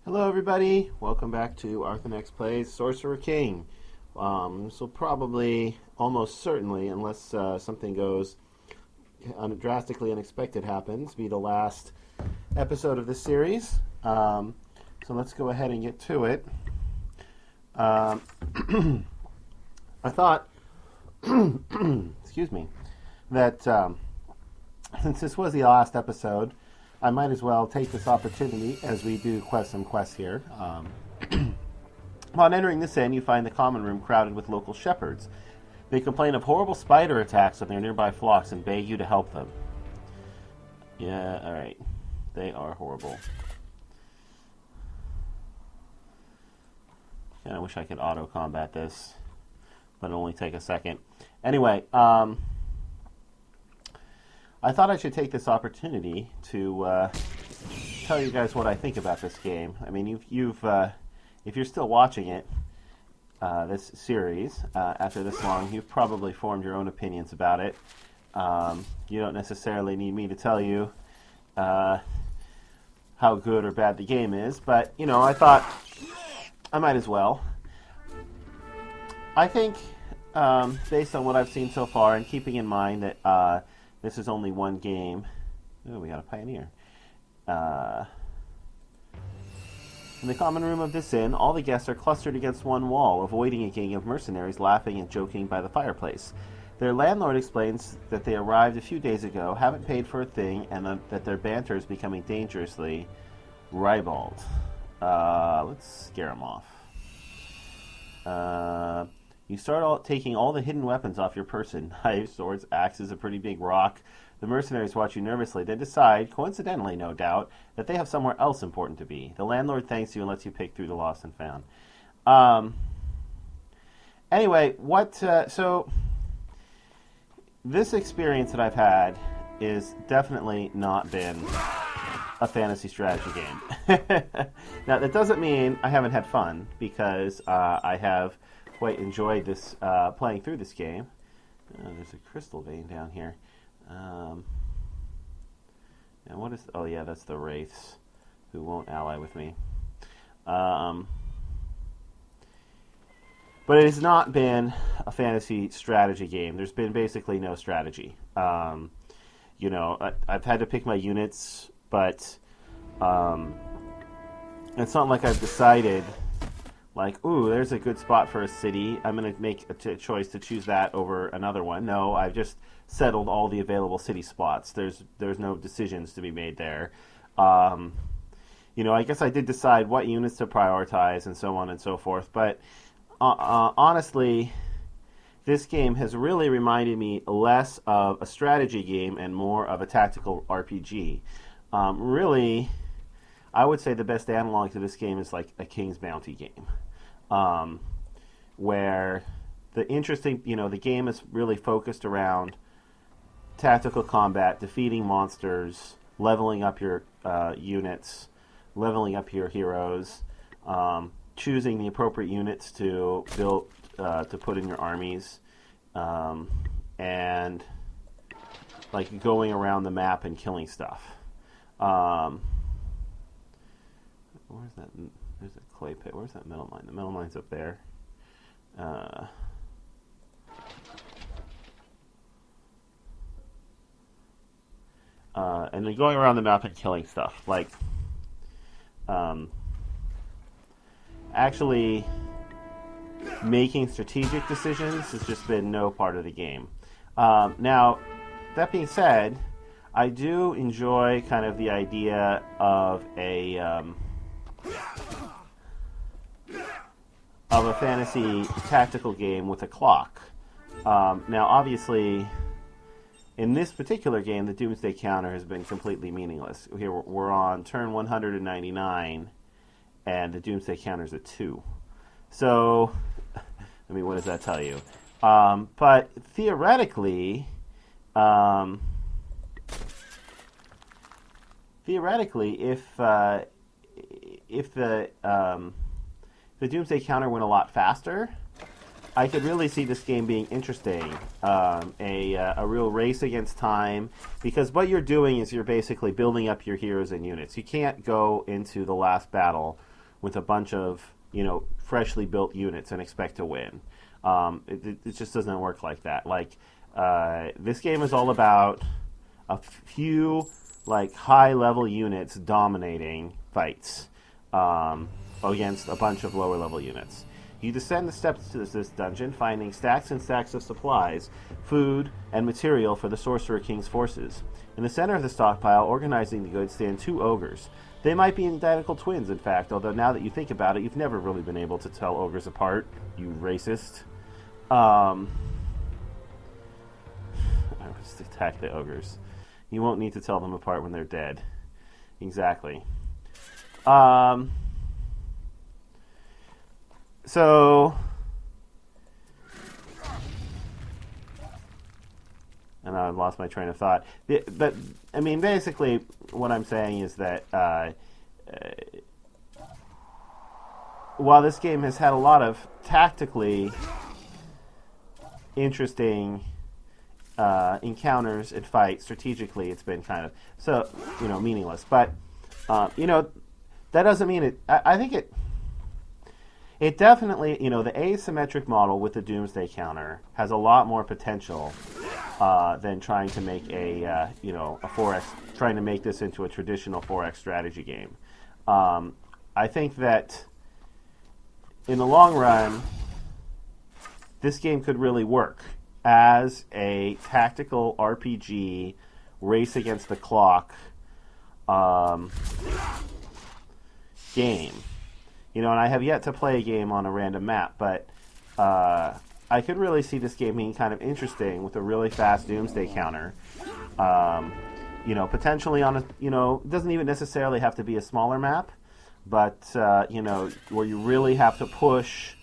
Hello everybody, welcome back to Arthenex Plays Sorcerer King. This will probably, almost certainly, unless something goes drastically unexpected happens, be the last episode of this series. So let's go ahead and get to it. I thought, excuse me, that since this was the last episode, I might as well take this opportunity as we do some quests here. Upon entering this inn, you find the common room crowded with local shepherds. They complain of horrible spider attacks on their nearby flocks and beg you to help them. Yeah, alright. They are horrible. I wish I could auto-combat this, but it'll only take a second. Anyway, I thought I should take this opportunity to tell you guys what I think about this game. I mean, if you're still watching it, this series, after this long, you've probably formed your own opinions about it. You don't necessarily need me to tell you how good or bad the game is, but, you know, I thought I might as well. I think, based on what I've seen so far, and keeping in mind that this is only one game. Oh, we got a pioneer. In the common room of this inn, all the guests are clustered against one wall, avoiding a gang of mercenaries laughing and joking by the fireplace. Their landlord explains that they arrived a few days ago, haven't paid for a thing, and that their banter is becoming dangerously ribald. Let's scare them off. You start taking all the hidden weapons off your person. Knives, swords, axes, a pretty big rock. The mercenaries watch you nervously. They decide, coincidentally no doubt, that they have somewhere else important to be. The landlord thanks you and lets you pick through the lost and found. Anyway, so this experience that I've had is definitely not been a fantasy strategy game. Now, that doesn't mean I haven't had fun, because I have quite enjoyed this playing through this game. There's a crystal vein down here. And what is? Oh yeah, that's the wraiths who won't ally with me. But it has not been a fantasy strategy game. There's been basically no strategy. You know, I've had to pick my units, but it's not like I've decided, like, ooh, there's a good spot for a city. I'm going to make a choice to choose that over another one. No, I've just settled all the available city spots. There's no decisions to be made there. You know, I guess I did decide what units to prioritize and so on and so forth. But honestly, this game has really reminded me less of a strategy game and more of a tactical RPG. Really, I would say the best analog to this game is like a King's Bounty game. Where the game is really focused around tactical combat, defeating monsters, leveling up your units, leveling up your heroes, choosing the appropriate units to build, to put in your armies, and like going around the map and killing stuff. Where's that? There's a clay pit. Where's that metal mine? The metal mine's up there. And then going around the map and killing stuff. Like, actually making strategic decisions has just been no part of the game. Now, that being said, I do enjoy kind of the idea of a fantasy tactical game with a clock. Now, obviously, in this particular game, the Doomsday Counter has been completely meaningless. Here we're on turn 199, and the Doomsday Counter is at 2. So, I mean, what does that tell you? But theoretically, if the Doomsday Counter went a lot faster, I could really see this game being interesting. A real race against time, because what you're doing is you're basically building up your heroes and units. You can't go into the last battle with a bunch of freshly built units and expect to win. It just doesn't work like that. Like this game is all about a few high level units dominating fights against a bunch of lower level units. You descend the steps to this dungeon, finding stacks and stacks of supplies, food, and material for the Sorcerer King's forces. In the center of the stockpile, organizing the goods, stand 2 ogres. They might be identical twins, in fact, although now that you think about it, you've never really been able to tell ogres apart, you racist. I just attack the ogres. You won't need to tell them apart when they're dead. Exactly. So, and I've lost my train of thought. But, I mean, basically, what I'm saying is that while this game has had a lot of tactically interesting encounters and fights, strategically it's been kind of, meaningless. But, that doesn't mean it... I think it definitely, the asymmetric model with the Doomsday counter has a lot more potential than trying to make a 4x, trying to make this into a traditional 4x strategy game. I think that in the long run, this game could really work as a tactical RPG, race against the clock game. And I have yet to play a game on a random map, but I could really see this game being kind of interesting with a really fast Doomsday counter. Potentially on it doesn't even necessarily have to be a smaller map, but, where you really have to push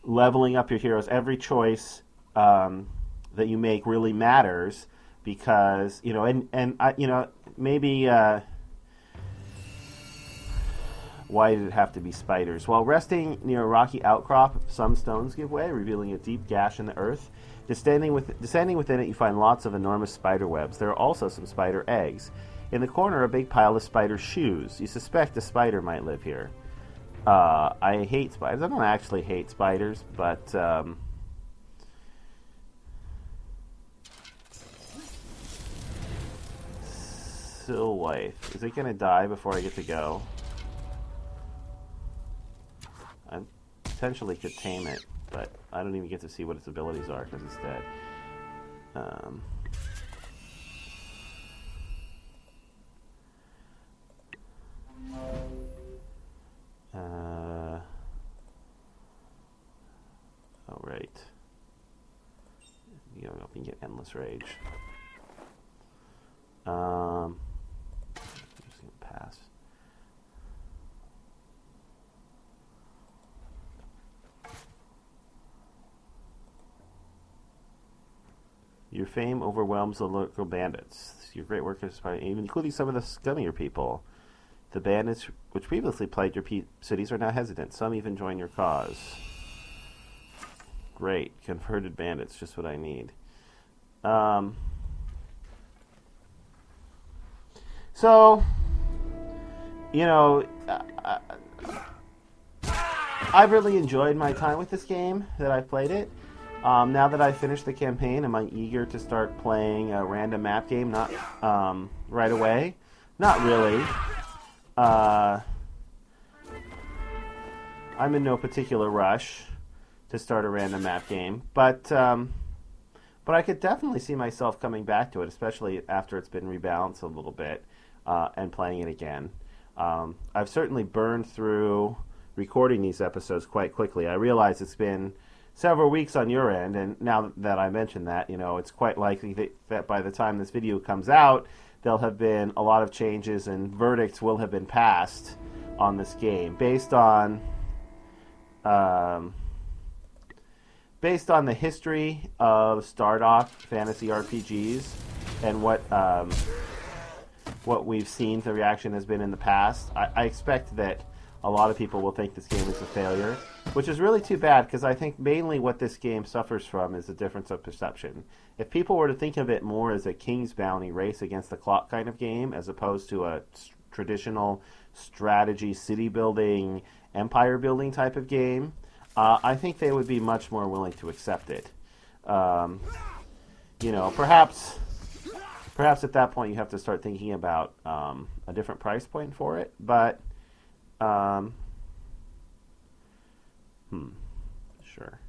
leveling up your heroes. Every choice that you make really matters because, maybe... Why did it have to be spiders? While resting near a rocky outcrop, some stones give way, revealing a deep gash in the earth. Descending within it, you find lots of enormous spider webs. There are also some spider eggs. In the corner, a big pile of spider shoes. You suspect a spider might live here. I hate spiders. I don't actually hate spiders, but... Still wife. Is it going to die before I get to go? I potentially could tame it, but I don't even get to see what its abilities are because it's dead. Oh, right. You know, you can get endless rage. I'm just going to pass. Your fame overwhelms the local bandits. Your great work is inspiring, including some of the scummier people. The bandits which previously plagued your cities are now hesitant. Some even join your cause. Great. Converted bandits, just what I need. So, I've really enjoyed my time with this game that I've played it. Now that I've finished the campaign, am I eager to start playing a random map game? Not right away. Not really. I'm in no particular rush to start a random map game, but I could definitely see myself coming back to it, especially after it's been rebalanced a little bit and playing it again. I've certainly burned through recording these episodes quite quickly. I realize it's been several weeks on your end, and now that I mentioned that, it's quite likely that by the time this video comes out, there'll have been a lot of changes and verdicts will have been passed on this game based on the history of Stardock fantasy RPGs and what we've seen the reaction has been in the past. I expect that a lot of people will think this game is a failure, which is really too bad because I think mainly what this game suffers from is a difference of perception. If people were to think of it more as a King's Bounty race against the clock kind of game as opposed to a traditional strategy, city building, empire building type of game, I think they would be much more willing to accept it. Perhaps at that point you have to start thinking about a different price point for it. But sure.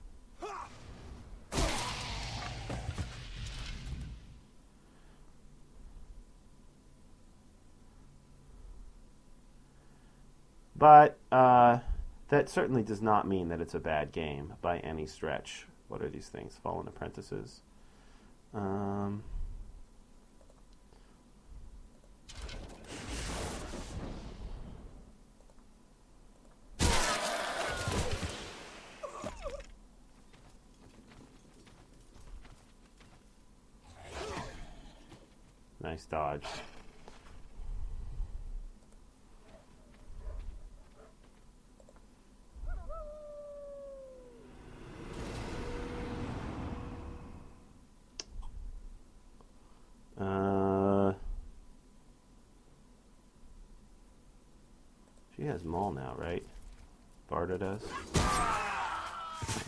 But that certainly does not mean that it's a bad game by any stretch. What are these things? Fallen Apprentices. Nice dodge. She has Maul now, right? Barda does.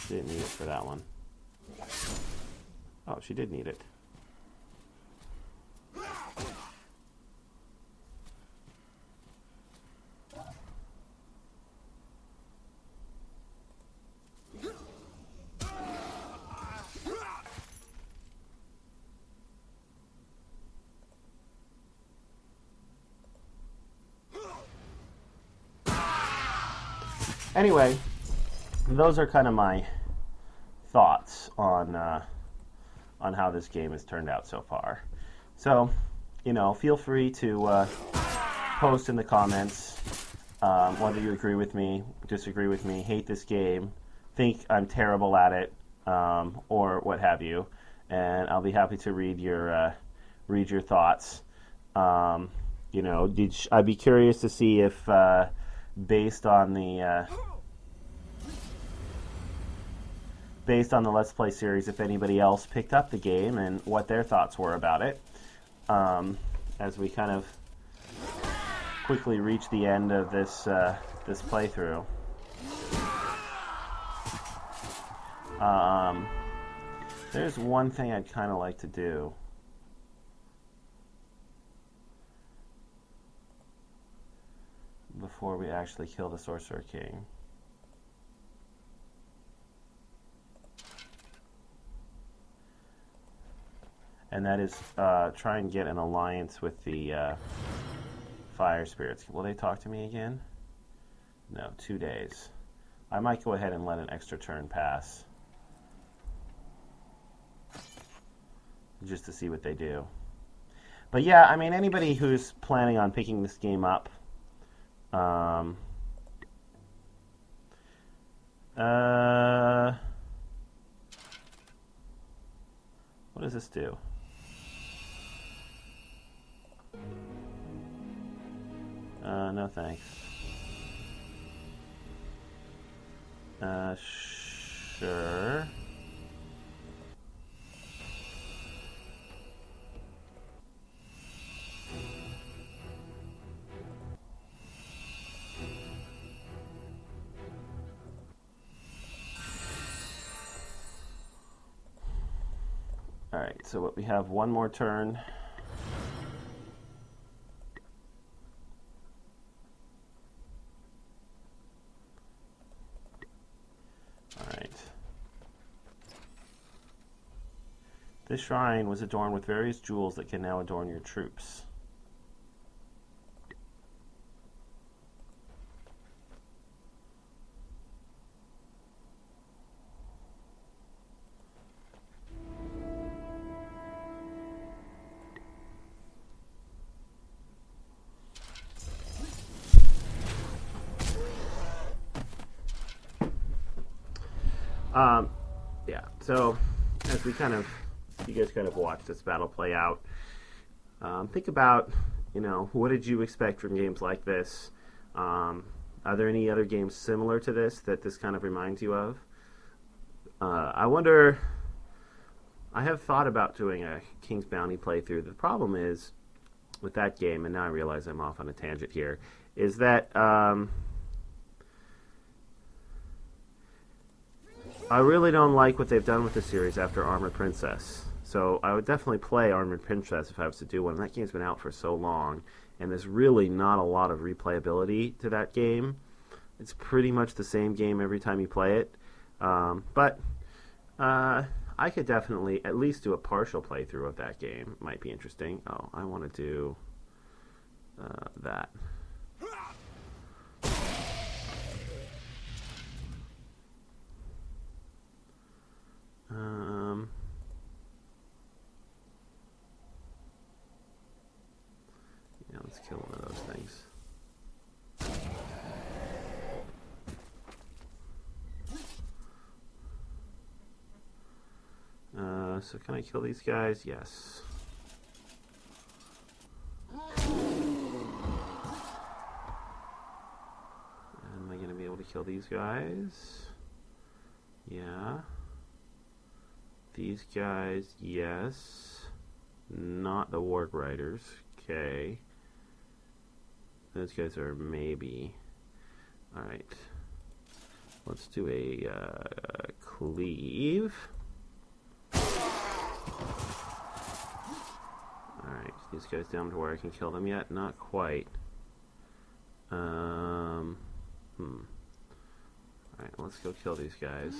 She didn't need it for that one. Oh, she did need it. Anyway, those are kind of my thoughts on how this game has turned out so far. So, feel free to post in the comments whether you agree with me, disagree with me, hate this game, think I'm terrible at it, or what have you, and I'll be happy to read your thoughts. I'd be curious to see if based on the Let's Play series, if anybody else picked up the game and what their thoughts were about it, as we kind of quickly reach the end of this playthrough. There's one thing I'd kind of like to do. Before we actually kill the Sorcerer King. And that is try and get an alliance with the fire spirits. Will they talk to me again? No, 2 days. I might go ahead and let an extra turn pass. Just to see what they do. But yeah, I mean, anybody who's planning on picking this game up, what does this do? No thanks. Sure. Alright, so what we have one more turn. Alright. This shrine was adorned with various jewels that can now adorn your troops. Yeah, so as you guys kind of watch this battle play out, think about, what did you expect from games like this? Are there any other games similar to this that this kind of reminds you of? I wonder, I have thought about doing a King's Bounty playthrough. The problem is, with that game, and now I realize I'm off on a tangent here, is that I really don't like what they've done with the series after Armored Princess. So I would definitely play Armored Princess if I was to do one. That game's been out for so long, and there's really not a lot of replayability to that game. It's pretty much the same game every time you play it. But I could definitely at least do a partial playthrough of that game. Might be interesting. Oh, I want to do that. Yeah, let's kill one of those things. So can I kill these guys? Yes. Am I going to be able to kill these guys? Yeah. These guys, yes. Not the Warg Riders. Okay. Those guys are maybe. Alright. Let's do a cleave. Alright, these guys down to where I can kill them yet? Not quite. Alright, let's go kill these guys.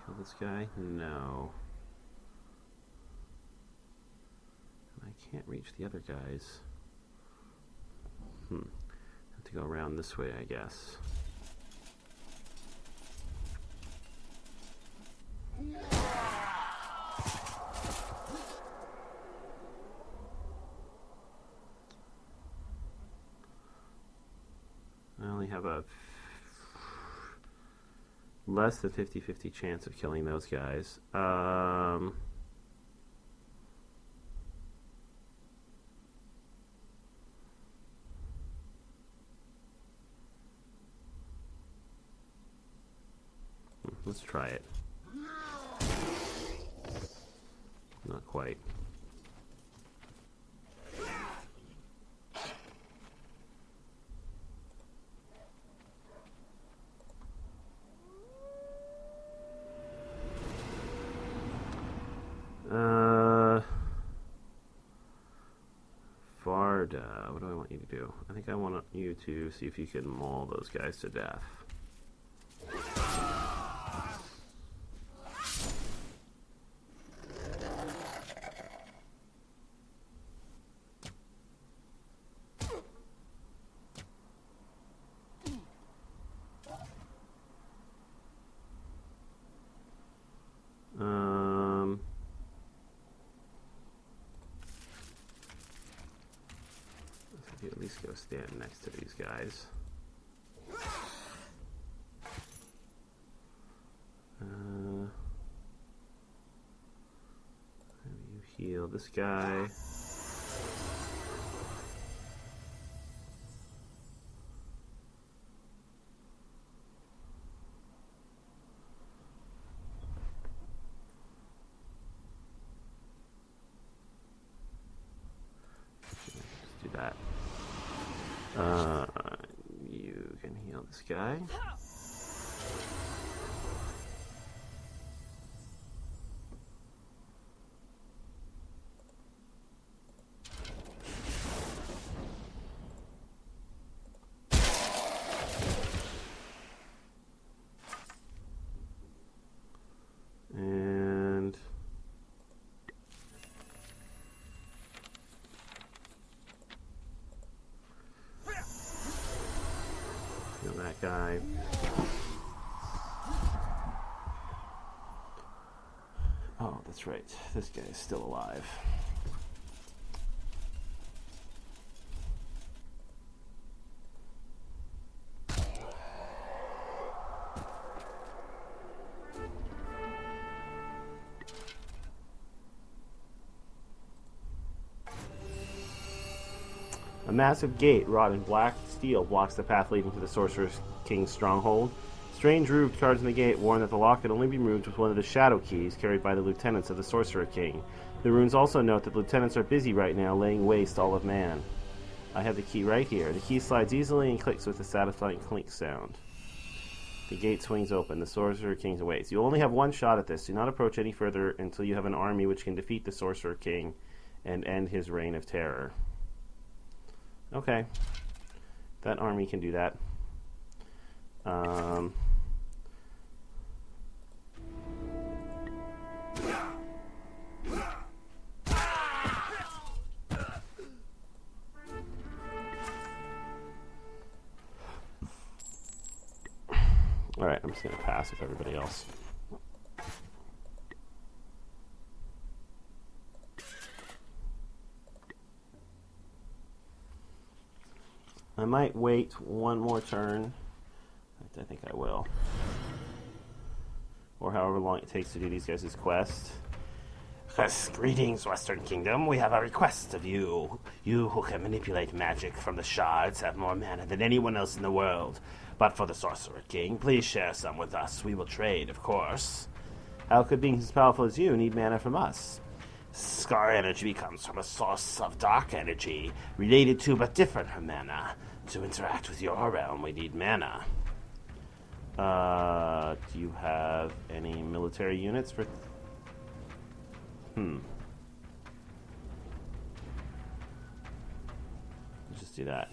Kill this guy? No. I can't reach the other guys. Have to go around this way, I guess. I only have a less than 50-50 chance of killing those guys. Let's try it. Not quite. Varda, what do I want you to do? I think I want you to see if you can maul those guys to death. At least go stand next to these guys. You heal this guy. Let's do that. You can heal this guy. And kill that guy. Oh, that's right. This guy is still alive. A massive gate wrought in black steel blocks the path leading to the Sorcerer King's stronghold. Strange roofed cards in the gate warn that the lock could only be moved with one of the shadow keys carried by the lieutenants of the Sorcerer King. The runes also note that lieutenants are busy right now laying waste all of man. I have the key right here. The key slides easily and clicks with a satisfying clink sound. The gate swings open. The Sorcerer King awaits. You only have one shot at this. Do not approach any further until you have an army which can defeat the Sorcerer King and end his reign of terror. Okay. That army can do that. Alright, I'm just going to pass with everybody else. I might wait one more turn. I think I will. Or however long it takes to do these guys' quest. Yes, greetings, Western Kingdom. We have a request of you. You who can manipulate magic from the shards have more mana than anyone else in the world. But for the Sorcerer King, please share some with us. We will trade, of course. How could beings as powerful as you need mana from us? Scar energy comes from a source of dark energy, related to but different from mana. To interact with your realm, we need mana. Do you have any military units for... Let's just do that.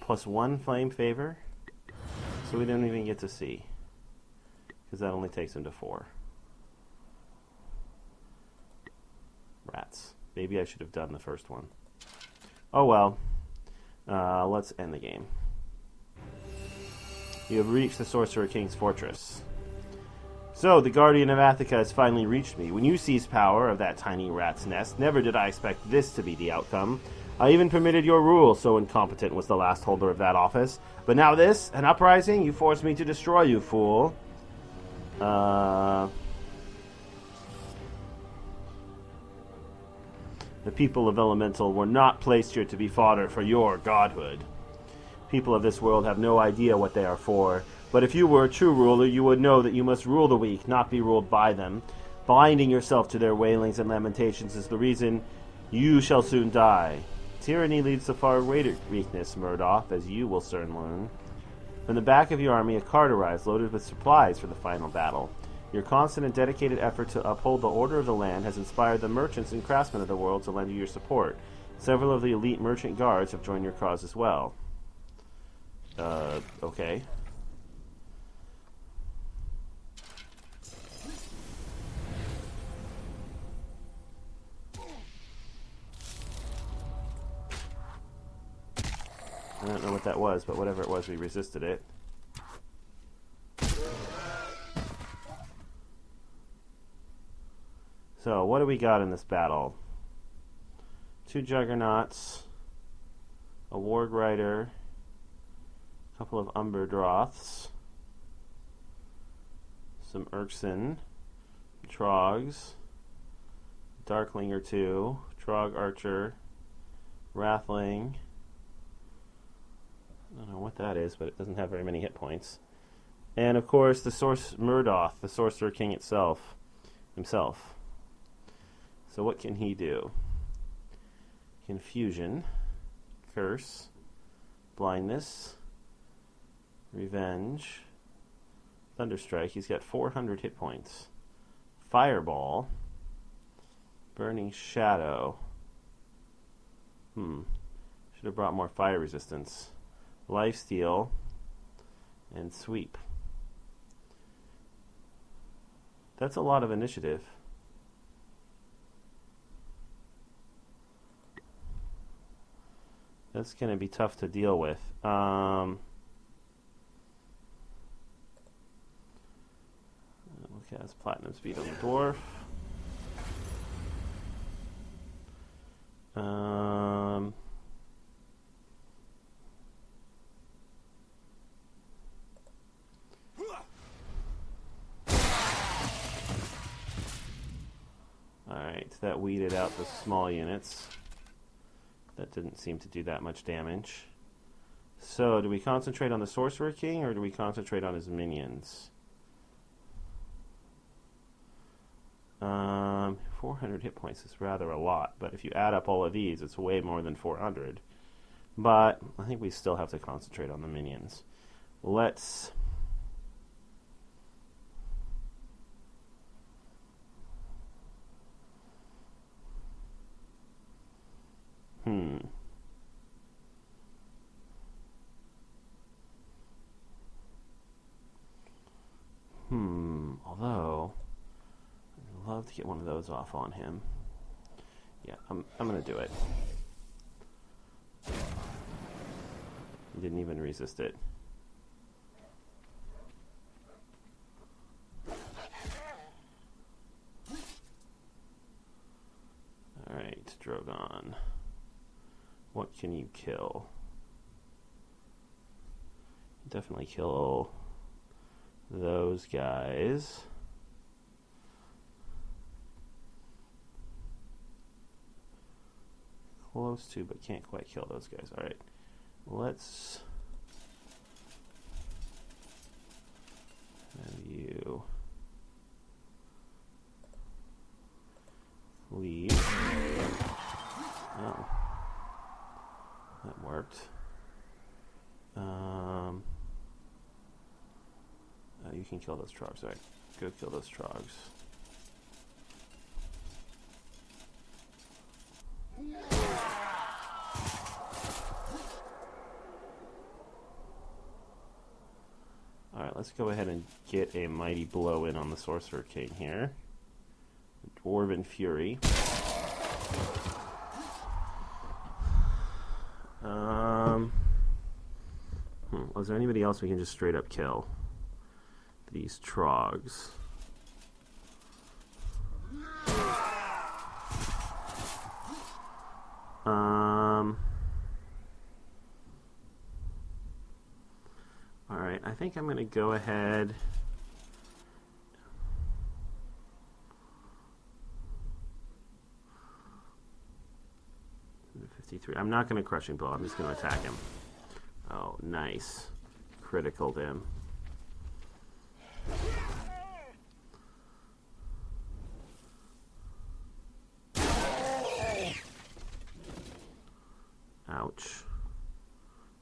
+1 flame favor. So we don't even get to see. Because that only takes him to 4. Rats. Maybe I should have done the first one. Oh well. Let's end the game. You have reached the Sorcerer King's fortress. So, the Guardian of Attica has finally reached me. When you seized power of that tiny rat's nest, never did I expect this to be the outcome. I even permitted your rule, so incompetent was the last holder of that office. But now this, an uprising? You forced me to destroy you, fool. The people of Elemental were not placed here to be fodder for your godhood. People of this world have no idea what they are for. But if you were a true ruler, you would know that you must rule the weak, not be ruled by them. Binding yourself to their wailings and lamentations is the reason you shall soon die. Tyranny leads to far greater weakness, Murdoch, as you will soon learn. From the back of your army, a cart arrives loaded with supplies for the final battle. Your constant and dedicated effort to uphold the order of the land has inspired the merchants and craftsmen of the world to lend you your support. Several of the elite merchant guards have joined your cause as well. Okay. I don't know what that was, but whatever it was, we resisted it. So, what do we got in this battle? 2 Juggernauts, a Warg Rider, a couple of Umberdroths, some Urkson, Trogs, Darkling or 2, Trog Archer, Wrathling. I don't know what that is, but it doesn't have very many hit points. And of course, the Murdoch, the Sorcerer King himself. So what can he do? Confusion, Curse, Blindness, Revenge, Thunderstrike. He's got 400 hit points. Fireball, Burning Shadow. Should have brought more fire resistance. Lifesteal, and Sweep. That's a lot of initiative. That's going to be tough to deal with. Okay, that's Platinum Speed on the Dwarf. Alright, that weeded out the small units. That didn't seem to do that much damage. So, do we concentrate on the Sorcerer King, or do we concentrate on his minions? 400 hit points is rather a lot, but if you add up all of these, it's way more than 400. But I think we still have to concentrate on the minions. Let's... Although, I'd love to get one of those off on him. Yeah, I'm going to do it. He didn't even resist it. Alright, Drogon. What can you kill? Definitely kill those guys. Close to, but can't quite kill those guys. Alright, let's have you leave. Oh, that worked. You can kill those trogs. Alright, go kill those trogs. Alright, let's go ahead and get a mighty blow in on the Sorcerer King here. Dwarven Fury. Is there anybody else we can just straight up kill? These trogs. Alright, I think I'm going to go ahead. I'm not going to crushing blow. I'm just going to attack him. Oh, nice. Criticaled him. Ouch.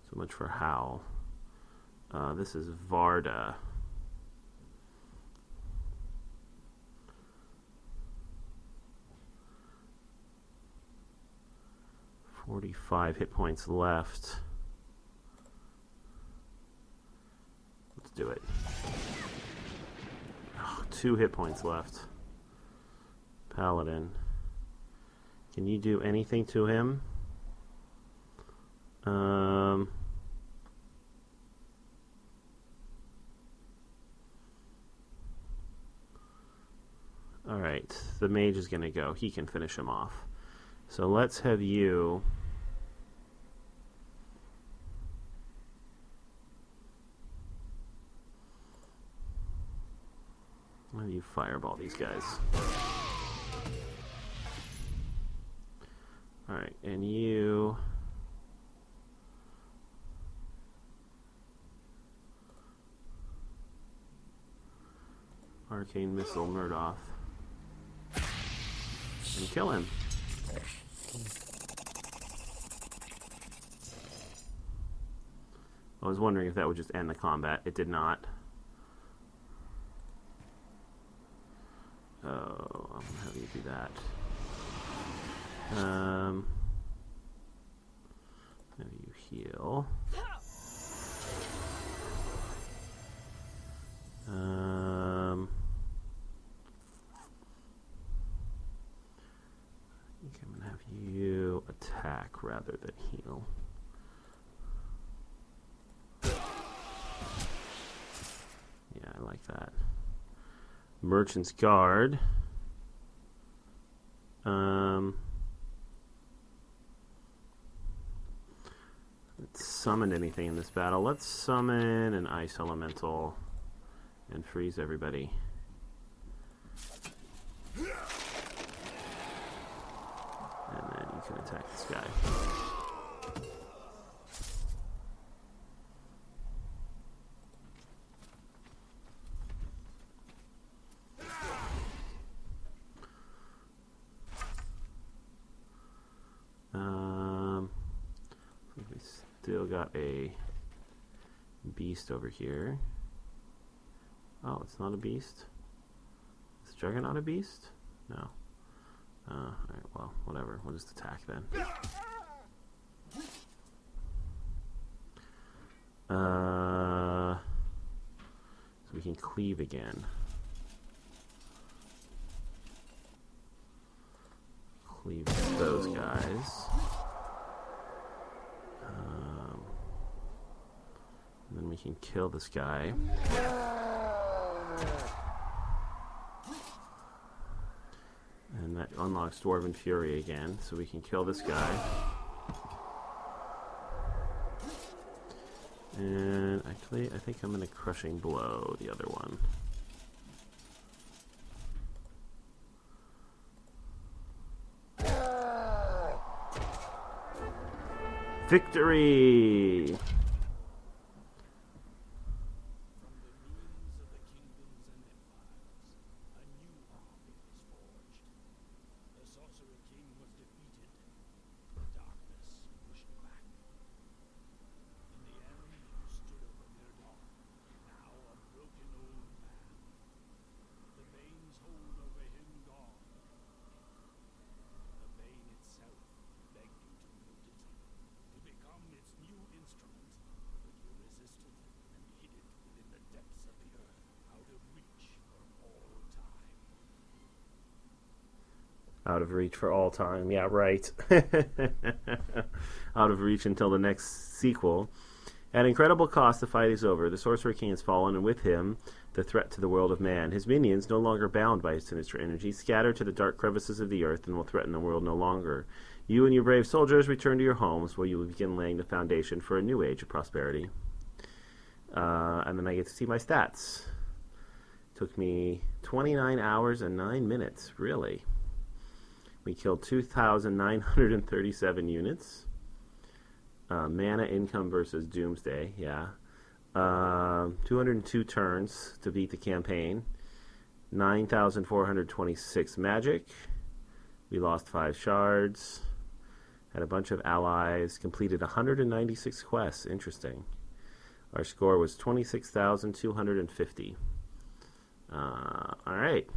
So much for Howl. This is Varda. $45 hit points left. Let's do it. Oh, 2 hit points left. Paladin. Can you do anything to him? Alright, the mage is going to go. He can finish him off. So let's have you... Have you fireball these guys. Alright, and you... Arcane Missile Murdoch. And kill him. I was wondering if that would just end the combat. It did not. Oh, I'm gonna have you do that. Have you heal. I think I'm gonna have you attack rather than heal. Yeah, I like that. Merchant's Guard. Let's summon anything in this battle. Let's summon an Ice Elemental and freeze everybody. And then you can attack this guy. still got a beast over here. Oh, it's not a beast? Is Juggernaut a beast? No. Alright, well, whatever. We'll just attack then. So we can cleave again. Cleave those guys. And then we can kill this guy. And that unlocks Dwarven Fury again, so we can kill this guy. And actually, I think I'm going to Crushing Blow the other one. Victory! The Sorcerer King was defeated. Darkness pushed back. In the end, you stood over their dawn, now a broken old man. The Bane's hold over him gone. The Bane itself begged you to wield it, to become its new instrument, but you resisted and hid it within the depths of the earth, out of reach for all time. Out of reach for all time. Yeah, right. Out of reach until the next sequel. At incredible cost, the fight is over. The Sorcerer King has fallen, and with him, the threat to the world of man. His minions, no longer bound by his sinister energy, scatter to the dark crevices of the earth and will threaten the world no longer. You and your brave soldiers return to your homes, where you will begin laying the foundation for a new age of prosperity. And then I get to see my stats. Took me 29 hours and 9 minutes, really. We killed 2,937 units. Mana income versus Doomsday, yeah. 202 turns to beat the campaign. 9,426 magic. We lost 5 shards. Had a bunch of allies. Completed 196 quests. Interesting. Our score was 26,250. Alright.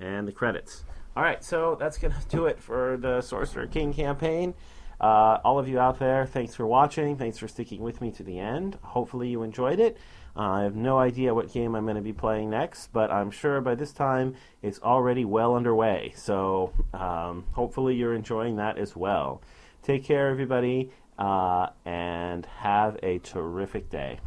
And the credits. Alright, so that's going to do it for the Sorcerer King campaign. All of you out there, thanks for watching. Thanks for sticking with me to the end. Hopefully you enjoyed it. I have no idea what game I'm going to be playing next, but I'm sure by this time it's already well underway. So hopefully you're enjoying that as well. Take care, everybody, and have a terrific day.